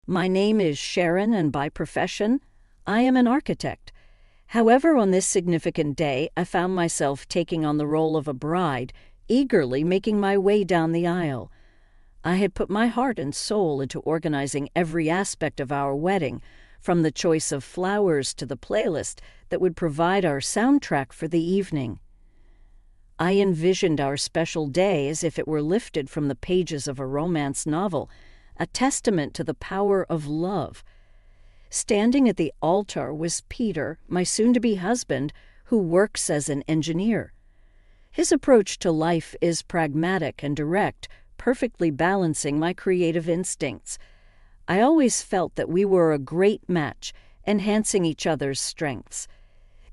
My name is Sharon, and by profession, I am an architect. However, on this significant day, I found myself taking on the role of a bride, eagerly making my way down the aisle. I had put my heart and soul into organizing every aspect of our wedding, from the choice of flowers to the playlist that would provide our soundtrack for the evening. I envisioned our special day as if it were lifted from the pages of a romance novel, a testament to the power of love. Standing at the altar was Peter, my soon-to-be husband, who works as an engineer. His approach to life is pragmatic and direct, perfectly balancing my creative instincts. I always felt that we were a great match, enhancing each other's strengths.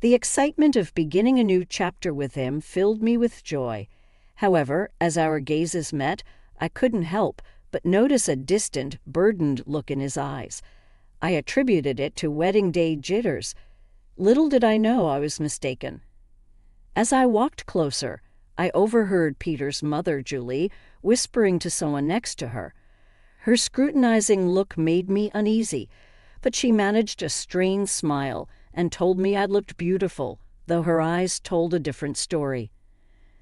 The excitement of beginning a new chapter with him filled me with joy. However, as our gazes met, I couldn't help but notice a distant, burdened look in his eyes. I attributed it to wedding day jitters. Little did I know I was mistaken. As I walked closer, I overheard Peter's mother, Julie, whispering to someone next to her. Her scrutinizing look made me uneasy, but she managed a strained smile and told me I looked beautiful, though her eyes told a different story.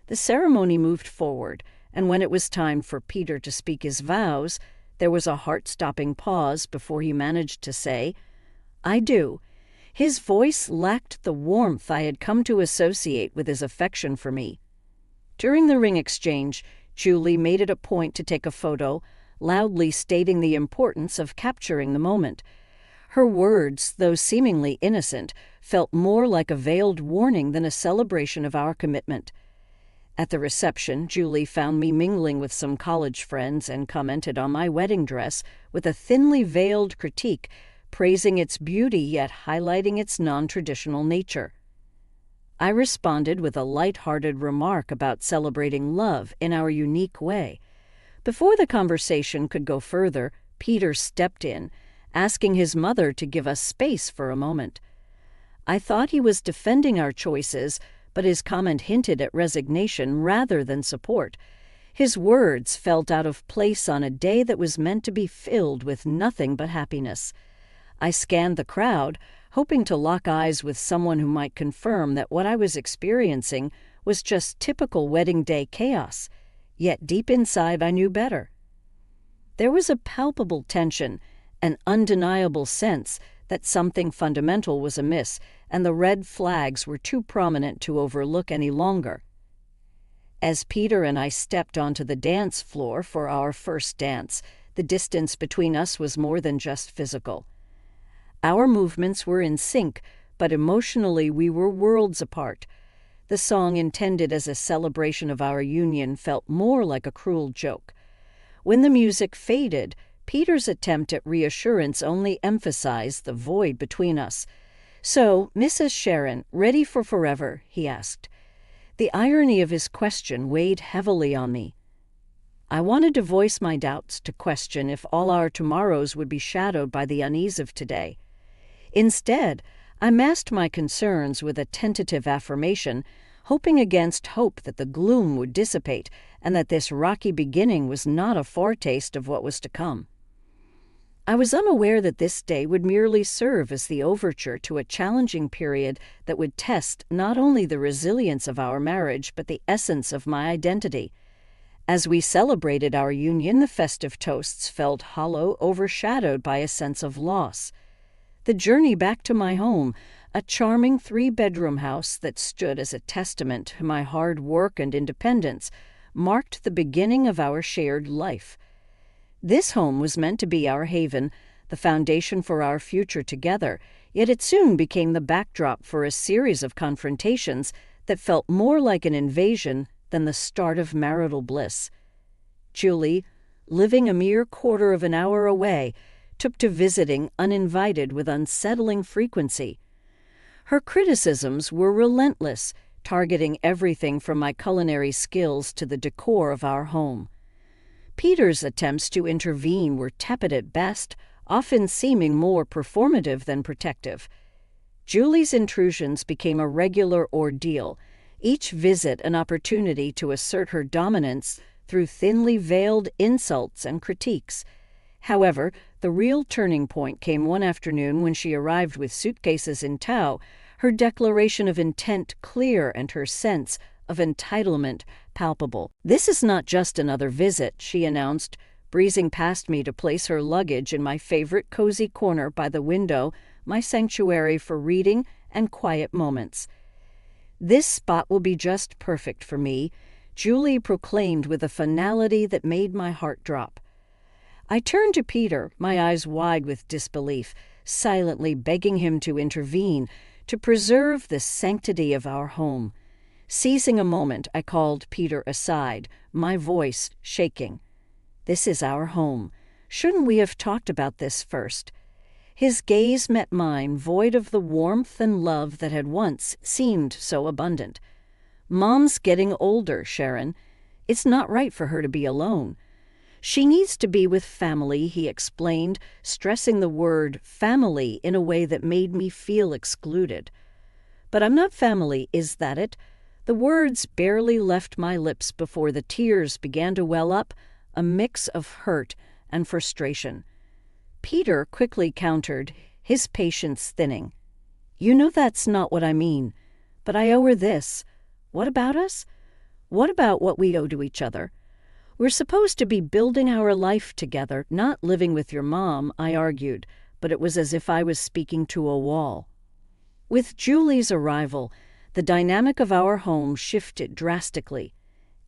The ceremony moved forward, and when it was time for Peter to speak his vows, there was a heart-stopping pause before he managed to say, "I do." His voice lacked the warmth I had come to associate with his affection for me. During the ring exchange, Julie made it a point to take a photo, loudly stating the importance of capturing the moment. Her words, though seemingly innocent, felt more like a veiled warning than a celebration of our commitment. At the reception, Julie found me mingling with some college friends and commented on my wedding dress with a thinly veiled critique, praising its beauty yet highlighting its non-traditional nature. I responded with a light-hearted remark about celebrating love in our unique way. Before the conversation could go further, Peter stepped in, asking his mother to give us space for a moment. I thought he was defending our choices, but his comment hinted at resignation rather than support. His words felt out of place on a day that was meant to be filled with nothing but happiness. I scanned the crowd, hoping to lock eyes with someone who might confirm that what I was experiencing was just typical wedding day chaos. Yet deep inside I knew better. There was a palpable tension, an undeniable sense that something fundamental was amiss, and the red flags were too prominent to overlook any longer. As Peter and I stepped onto the dance floor for our first dance, the distance between us was more than just physical. Our movements were in sync, but emotionally we were worlds apart. The song intended as a celebration of our union felt more like a cruel joke. When the music faded, Peter's attempt at reassurance only emphasized the void between us. "So, Mrs. Sharon, ready for forever?" he asked. The irony of his question weighed heavily on me. I wanted to voice my doubts, to question if all our tomorrows would be shadowed by the unease of today. Instead, I masked my concerns with a tentative affirmation, hoping against hope that the gloom would dissipate and that this rocky beginning was not a foretaste of what was to come. I was unaware that this day would merely serve as the overture to a challenging period that would test not only the resilience of our marriage but the essence of my identity. As we celebrated our union, the festive toasts felt hollow, overshadowed by a sense of loss. The journey back to my home, a charming 3-bedroom house that stood as a testament to my hard work and independence, marked the beginning of our shared life. This home was meant to be our haven, the foundation for our future together, yet it soon became the backdrop for a series of confrontations that felt more like an invasion than the start of marital bliss. Julie, living a mere quarter of an hour away, took to visiting uninvited with unsettling frequency. Her criticisms were relentless, targeting everything from my culinary skills to the decor of our home. Peter's attempts to intervene were tepid at best, often seeming more performative than protective. Julie's intrusions became a regular ordeal, each visit an opportunity to assert her dominance through thinly veiled insults and critiques. However, The real turning point came one afternoon when she arrived with suitcases in tow, her declaration of intent clear and her sense of entitlement palpable. "This is not just another visit," she announced, breezing past me to place her luggage in my favorite cozy corner by the window, my sanctuary for reading and quiet moments. "This spot will be just perfect for me," Julie proclaimed with a finality that made my heart drop. I turned to Peter, my eyes wide with disbelief, silently begging him to intervene, to preserve the sanctity of our home. Seizing a moment, I called Peter aside, my voice shaking. "This is our home. Shouldn't we have talked about this first?" His gaze met mine, void of the warmth and love that had once seemed so abundant. "Mom's getting older, Sharon. It's not right for her to be alone. She needs to be with family," he explained, stressing the word family in a way that made me feel excluded. "But I'm not family, is that it?" The words barely left my lips before the tears began to well up, a mix of hurt and frustration. Peter quickly countered, his patience thinning. "You know that's not what I mean. But I owe her this. What about us? What about what we owe to each other? We're supposed to be building our life together, not living with your mom," I argued, but it was as if I was speaking to a wall. With Julie's arrival, the dynamic of our home shifted drastically.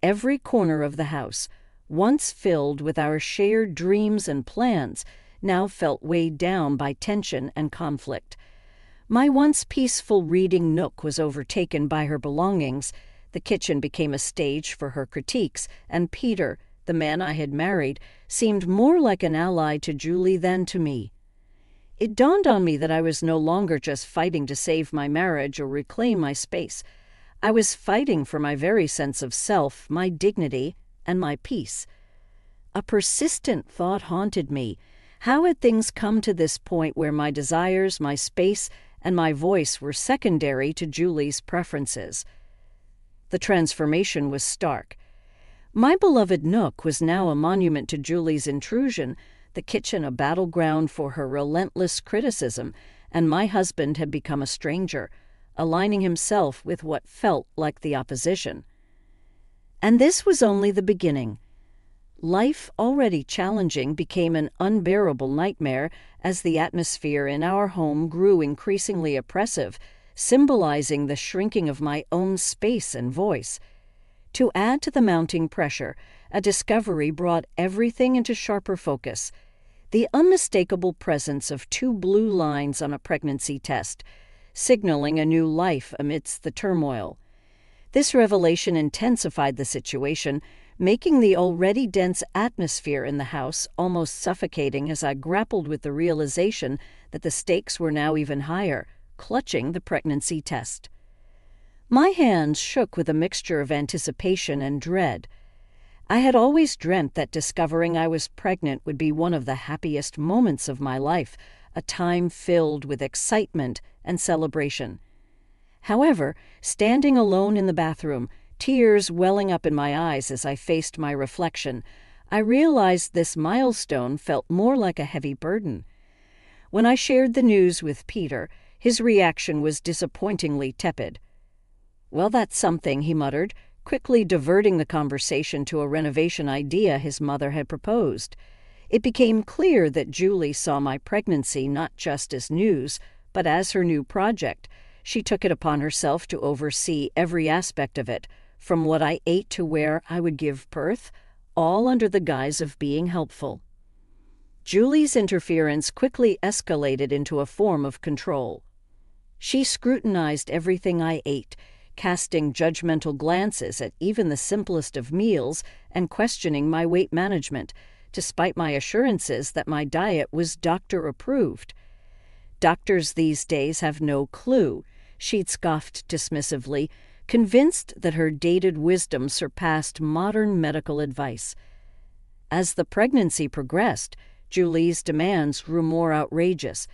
Every corner of the house, once filled with our shared dreams and plans, now felt weighed down by tension and conflict. My once peaceful reading nook was overtaken by her belongings. The kitchen became a stage for her critiques, and Peter, the man I had married, seemed more like an ally to Julie than to me. It dawned on me that I was no longer just fighting to save my marriage or reclaim my space. I was fighting for my very sense of self, my dignity, and my peace. A persistent thought haunted me. How had things come to this point where my desires, my space, and my voice were secondary to Julie's preferences? The transformation was stark. My beloved nook was now a monument to Julie's intrusion, the kitchen a battleground for her relentless criticism, and my husband had become a stranger, aligning himself with what felt like the opposition. And this was only the beginning. Life, already challenging, became an unbearable nightmare as the atmosphere in our home grew increasingly oppressive, symbolizing the shrinking of my own space and voice. To add to the mounting pressure, a discovery brought everything into sharper focus: the unmistakable presence of 2 blue lines on a pregnancy test, signaling a new life amidst the turmoil. This revelation intensified the situation, making the already dense atmosphere in the house almost suffocating as I grappled with the realization that the stakes were now even higher, clutching the pregnancy test. My hands shook with a mixture of anticipation and dread. I had always dreamt that discovering I was pregnant would be one of the happiest moments of my life, a time filled with excitement and celebration. However, standing alone in the bathroom, tears welling up in my eyes as I faced my reflection, I realized this milestone felt more like a heavy burden. When I shared the news with Peter, his reaction was disappointingly tepid. "Well, that's something," he muttered, quickly diverting the conversation to a renovation idea his mother had proposed. It became clear that Julie saw my pregnancy not just as news, but as her new project. She took it upon herself to oversee every aspect of it, from what I ate to where I would give birth, all under the guise of being helpful. Julie's interference quickly escalated into a form of control. She scrutinized everything I ate, casting judgmental glances at even the simplest of meals and questioning my weight management, despite my assurances that my diet was doctor-approved. "Doctors these days have no clue," she'd scoffed dismissively, convinced that her dated wisdom surpassed modern medical advice. As the pregnancy progressed, Julie's demands grew more outrageous.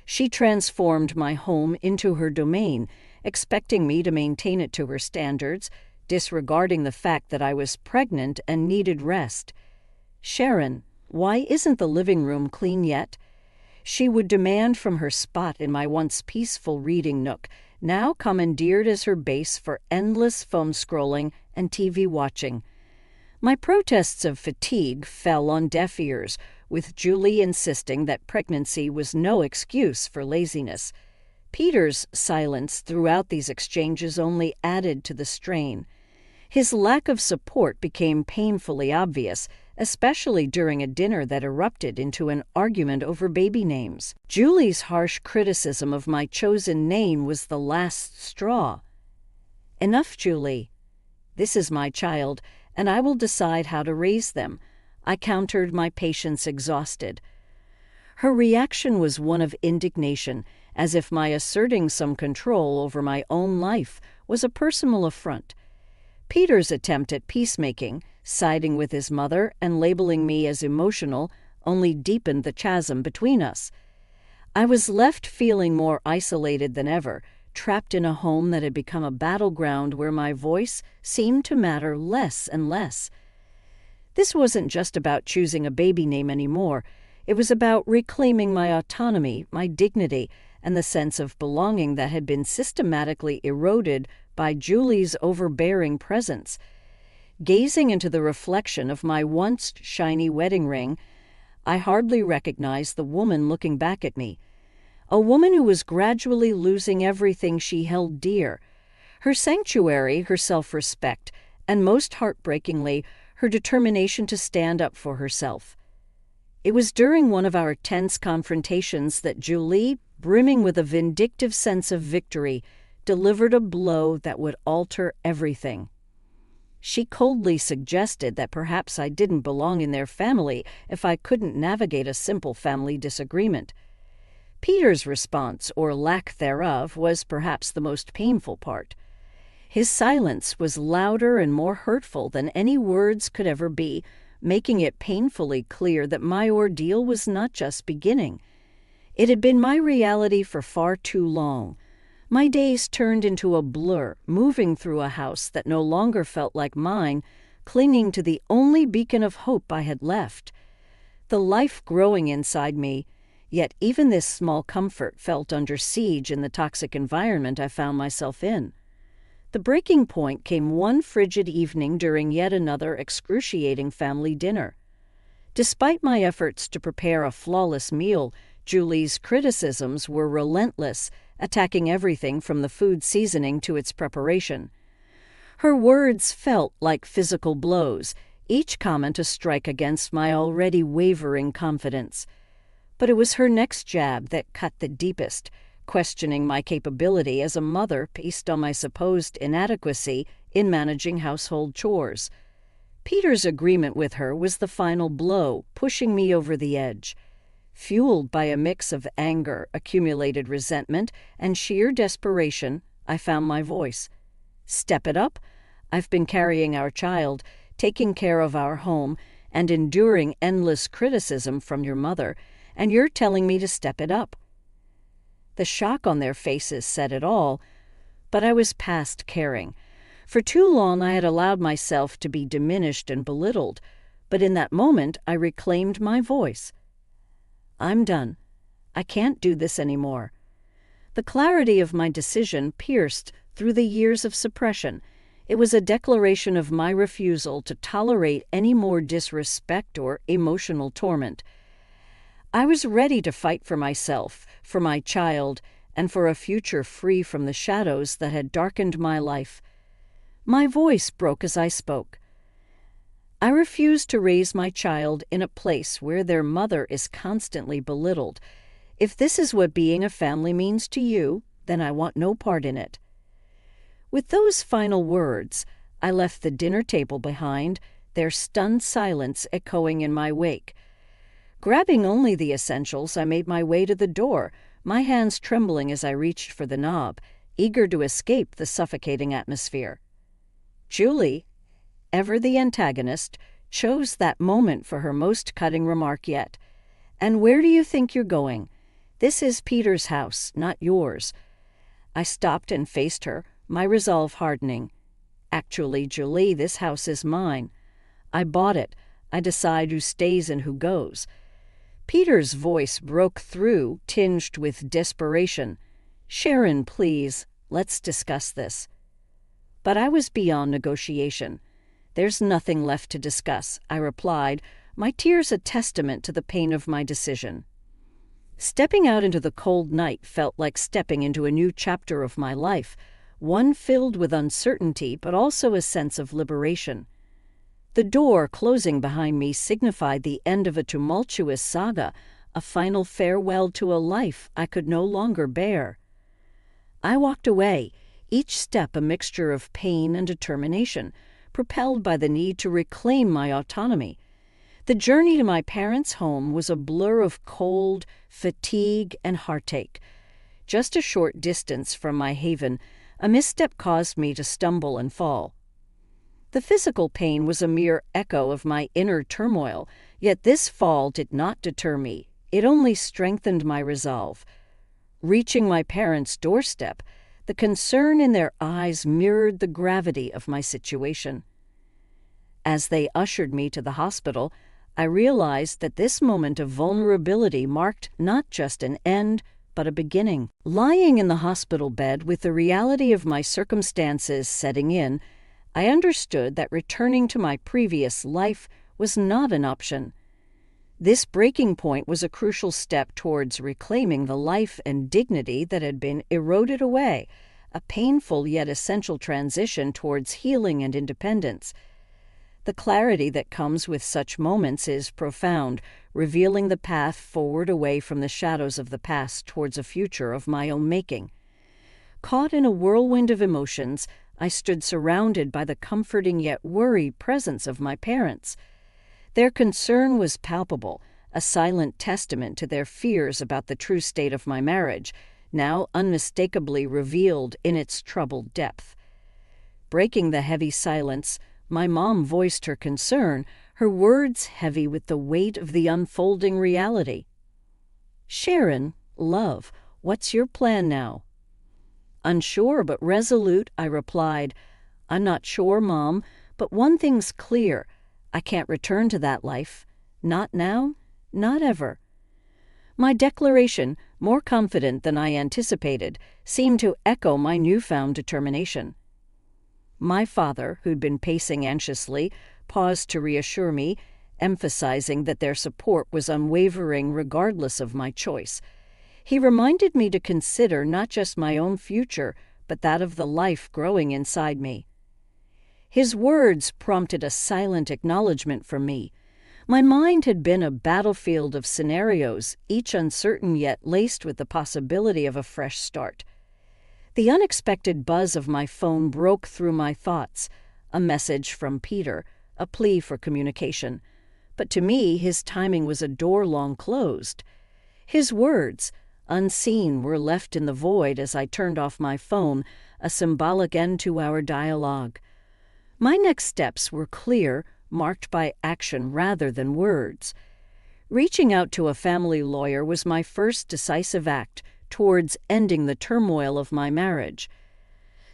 She transformed my home into her domain, expecting me to maintain it to her standards, disregarding the fact that I was pregnant and needed rest. "Sharon," Why isn't the living room clean yet? She would demand from her spot in my once peaceful reading nook, now commandeered as her base for endless phone scrolling and TV watching. My protests of fatigue fell on deaf ears, with Julie insisting that pregnancy was no excuse for laziness. Peter's silence throughout these exchanges only added to the strain. His lack of support became painfully obvious, especially during a dinner that erupted into an argument over baby names. Julie's harsh criticism of my chosen name was the last straw. "Enough, Julie. This is my child, and I will decide how to raise them," I countered, my patience exhausted. Her reaction was one of indignation, as if my asserting some control over my own life was a personal affront. Peter's attempt at peacemaking, siding with his mother and labeling me as emotional, only deepened the chasm between us. I was left feeling more isolated than ever, trapped in a home that had become a battleground where my voice seemed to matter less and less. This wasn't just about choosing a baby name anymore. It was about reclaiming my autonomy, my dignity, and the sense of belonging that had been systematically eroded by Julie's overbearing presence. Gazing into the reflection of my once shiny wedding ring, I hardly recognized the woman looking back at me. A woman who was gradually losing everything she held dear: her sanctuary, her self-respect, and most heartbreakingly, her determination to stand up for herself. It was during one of our tense confrontations that Julie, brimming with a vindictive sense of victory, delivered a blow that would alter everything. She coldly suggested that perhaps I didn't belong in their family if I couldn't navigate a simple family disagreement. Peter's response, or lack thereof, was perhaps the most painful part. His silence was louder and more hurtful than any words could ever be, making it painfully clear that my ordeal was not just beginning. It had been my reality for far too long. My days turned into a blur, moving through a house that no longer felt like mine, clinging to the only beacon of hope I had left. The life growing inside me, yet even this small comfort felt under siege in the toxic environment I found myself in. The breaking point came one frigid evening during yet another excruciating family dinner. Despite my efforts to prepare a flawless meal, Julie's criticisms were relentless, attacking everything from the food seasoning to its preparation. Her words felt like physical blows, each comment a strike against my already wavering confidence. But it was her next jab that cut the deepest, questioning my capability as a mother based on my supposed inadequacy in managing household chores. Peter's agreement with her was the final blow, pushing me over the edge. Fueled by a mix of anger, accumulated resentment, and sheer desperation, I found my voice. "Step it up? I've been carrying our child, taking care of our home, and enduring endless criticism from your mother, and you're telling me to step it up." The shock on their faces said it all, but I was past caring. For too long I had allowed myself to be diminished and belittled, but in that moment I reclaimed my voice. "I'm done. I can't do this anymore." The clarity of my decision pierced through the years of suppression. It was a declaration of my refusal to tolerate any more disrespect or emotional torment. I was ready to fight for myself, for my child, and for a future free from the shadows that had darkened my life. My voice broke as I spoke. I refuse to raise my child in a place where their mother is constantly belittled. If this is what being a family means to you, then I want no part in it. With those final words, I left the dinner table behind, their stunned silence echoing in my wake. Grabbing only the essentials, I made my way to the door, my hands trembling as I reached for the knob, eager to escape the suffocating atmosphere. Julie, ever the antagonist, chose that moment for her most cutting remark yet. "And where do you think you're going? This is Peter's house, not yours." I stopped and faced her, my resolve hardening. "Actually, Julie, this house is mine. I bought it. I decide who stays and who goes. Peter's voice broke through, tinged with desperation. "Sharon, please, let's discuss this." But I was beyond negotiation. "There's nothing left to discuss," I replied, my tears a testament to the pain of my decision. Stepping out into the cold night felt like stepping into a new chapter of my life, one filled with uncertainty but also a sense of liberation. The door closing behind me signified the end of a tumultuous saga, a final farewell to a life I could no longer bear. I walked away, each step a mixture of pain and determination, propelled by the need to reclaim my autonomy. The journey to my parents' home was a blur of cold, fatigue, and heartache. Just a short distance from my haven, a misstep caused me to stumble and fall. The physical pain was a mere echo of my inner turmoil, yet this fall did not deter me. It only strengthened my resolve. Reaching my parents' doorstep, the concern in their eyes mirrored the gravity of my situation. As they ushered me to the hospital, I realized that this moment of vulnerability marked not just an end, but a beginning. Lying in the hospital bed with the reality of my circumstances setting in, I understood that returning to my previous life was not an option. This breaking point was a crucial step towards reclaiming the life and dignity that had been eroded away, a painful yet essential transition towards healing and independence. The clarity that comes with such moments is profound, revealing the path forward away from the shadows of the past towards a future of my own making. Caught in a whirlwind of emotions, I stood surrounded by the comforting yet worried presence of my parents. Their concern was palpable, a silent testament to their fears about the true state of my marriage, now unmistakably revealed in its troubled depth. Breaking the heavy silence, my mom voiced her concern, her words heavy with the weight of the unfolding reality. "Sharon, love, what's your plan now?" Unsure but resolute, I replied, "I'm not sure, Mom, but one thing's clear. I can't return to that life. Not now, not ever." My declaration, more confident than I anticipated, seemed to echo my newfound determination. My father, who'd been pacing anxiously, paused to reassure me, emphasizing that their support was unwavering regardless of my choice. He reminded me to consider not just my own future, but that of the life growing inside me. His words prompted a silent acknowledgement from me. My mind had been a battlefield of scenarios, each uncertain yet laced with the possibility of a fresh start. The unexpected buzz of my phone broke through my thoughts, a message from Peter, a plea for communication. But to me, his timing was a door long closed. His words, unseen, were left in the void as I turned off my phone, a symbolic end to our dialogue. My next steps were clear, marked by action rather than words. Reaching out to a family lawyer was my first decisive act towards ending the turmoil of my marriage.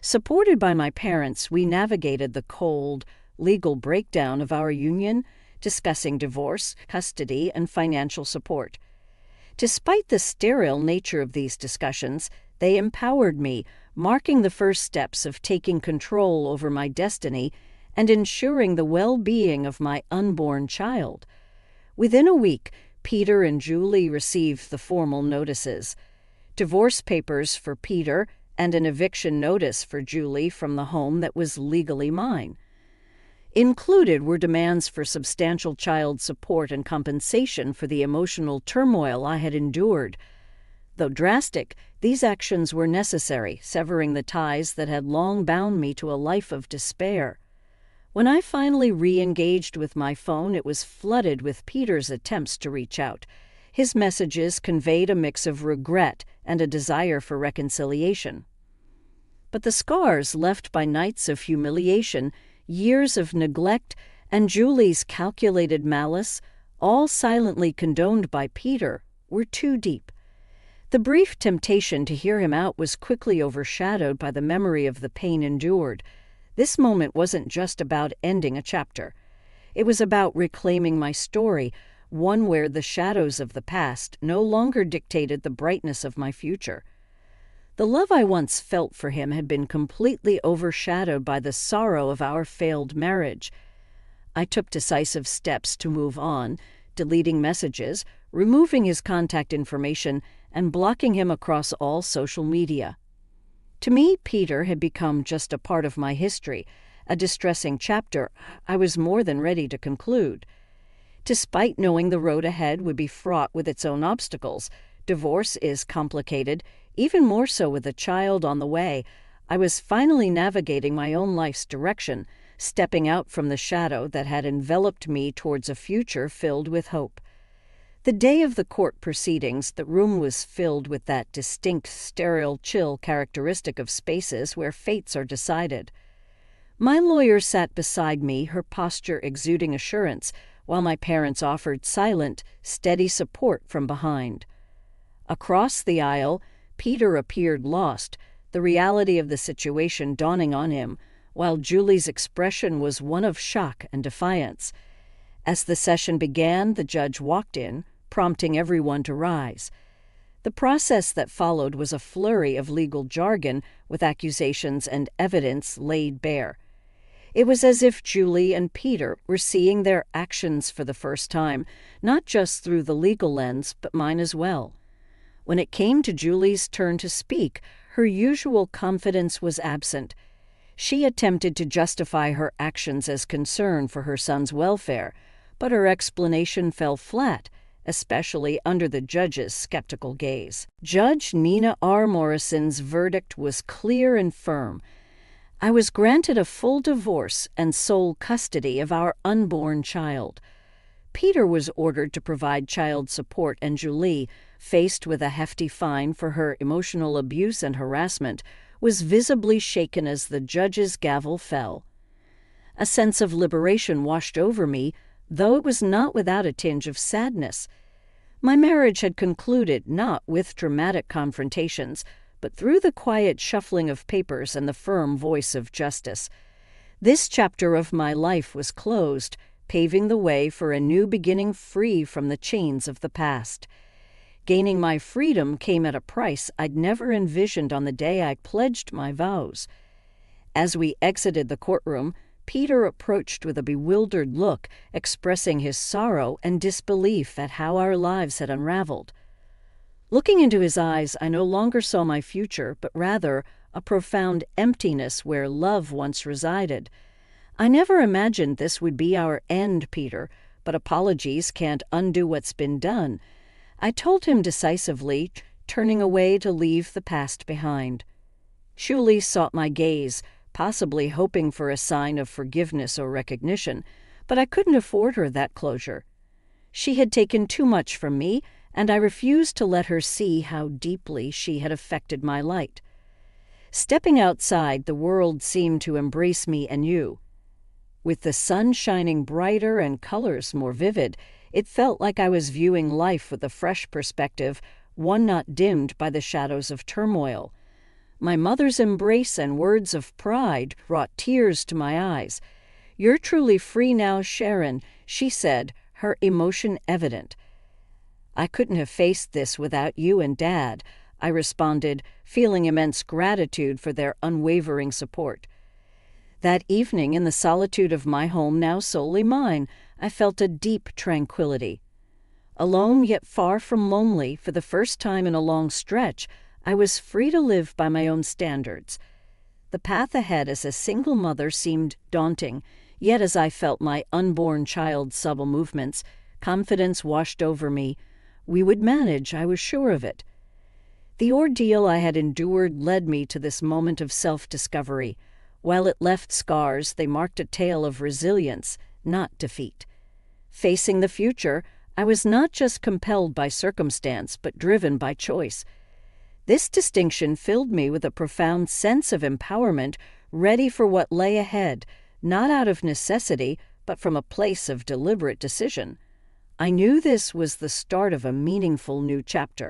Supported by my parents, we navigated the cold, legal breakdown of our union, discussing divorce, custody, and financial support. Despite the sterile nature of these discussions, they empowered me, marking the first steps of taking control over my destiny and ensuring the well-being of my unborn child. Within a week, Peter and Julie received the formal notices. Divorce papers for Peter and an eviction notice for Julie from the home that was legally mine. Included were demands for substantial child support and compensation for the emotional turmoil I had endured. Though drastic, these actions were necessary, severing the ties that had long bound me to a life of despair. When I finally re-engaged with my phone, it was flooded with Peter's attempts to reach out. His messages conveyed a mix of regret and a desire for reconciliation. But the scars left by nights of humiliation, years of neglect, and Julie's calculated malice, all silently condoned by Peter, were too deep. The brief temptation to hear him out was quickly overshadowed by the memory of the pain endured. This moment wasn't just about ending a chapter. It was about reclaiming my story, one where the shadows of the past no longer dictated the brightness of my future. The love I once felt for him had been completely overshadowed by the sorrow of our failed marriage. I took decisive steps to move on, deleting messages, removing his contact information, and blocking him across all social media. To me, Peter had become just a part of my history, a distressing chapter I was more than ready to conclude. Despite knowing the road ahead would be fraught with its own obstacles, divorce is complicated, even more so with a child on the way. I was finally navigating my own life's direction, stepping out from the shadow that had enveloped me towards a future filled with hope. The day of the court proceedings, the room was filled with that distinct, sterile chill characteristic of spaces where fates are decided. My lawyer sat beside me, her posture exuding assurance, while my parents offered silent, steady support from behind. Across the aisle, Peter appeared lost, the reality of the situation dawning on him, while Julie's expression was one of shock and defiance. As the session began, the judge walked in, prompting everyone to rise. The process that followed was a flurry of legal jargon with accusations and evidence laid bare. It was as if Julie and Peter were seeing their actions for the first time, not just through the legal lens, but mine as well. When it came to Julie's turn to speak, her usual confidence was absent. She attempted to justify her actions as concern for her son's welfare, but her explanation fell flat, especially under the judge's skeptical gaze. Judge Nina R. Morrison's verdict was clear and firm. I was granted a full divorce and sole custody of our unborn child. Peter was ordered to provide child support, and Julie, faced with a hefty fine for her emotional abuse and harassment, was visibly shaken as the judge's gavel fell. A sense of liberation washed over me, though it was not without a tinge of sadness. My marriage had concluded not with dramatic confrontations, but through the quiet shuffling of papers and the firm voice of justice. This chapter of my life was closed, paving the way for a new beginning free from the chains of the past. Gaining my freedom came at a price I'd never envisioned on the day I pledged my vows. As we exited the courtroom, Peter approached with a bewildered look, expressing his sorrow and disbelief at how our lives had unraveled. Looking into his eyes, I no longer saw my future, but rather a profound emptiness where love once resided. I never imagined this would be our end, Peter, but apologies can't undo what's been done. I told him decisively, turning away to leave the past behind. Julie sought my gaze, possibly hoping for a sign of forgiveness or recognition, but I couldn't afford her that closure. She had taken too much from me, and I refused to let her see how deeply she had affected my light. Stepping outside, the world seemed to embrace me anew. With the sun shining brighter and colors more vivid, it felt like I was viewing life with a fresh perspective, one not dimmed by the shadows of turmoil. My mother's embrace and words of pride brought tears to my eyes. "You're truly free now, Sharon," she said, her emotion evident. "I couldn't have faced this without you and Dad," I responded, feeling immense gratitude for their unwavering support. That evening, in the solitude of my home, now solely mine, I felt a deep tranquility. Alone yet far from lonely, for the first time in a long stretch, I was free to live by my own standards. The path ahead as a single mother seemed daunting, yet as I felt my unborn child's subtle movements, confidence washed over me. We would manage, I was sure of it. The ordeal I had endured led me to this moment of self-discovery. While it left scars, they marked a tale of resilience, not defeat. Facing the future, I was not just compelled by circumstance, but driven by choice. This distinction filled me with a profound sense of empowerment, ready for what lay ahead, not out of necessity, but from a place of deliberate decision. I knew this was the start of a meaningful new chapter.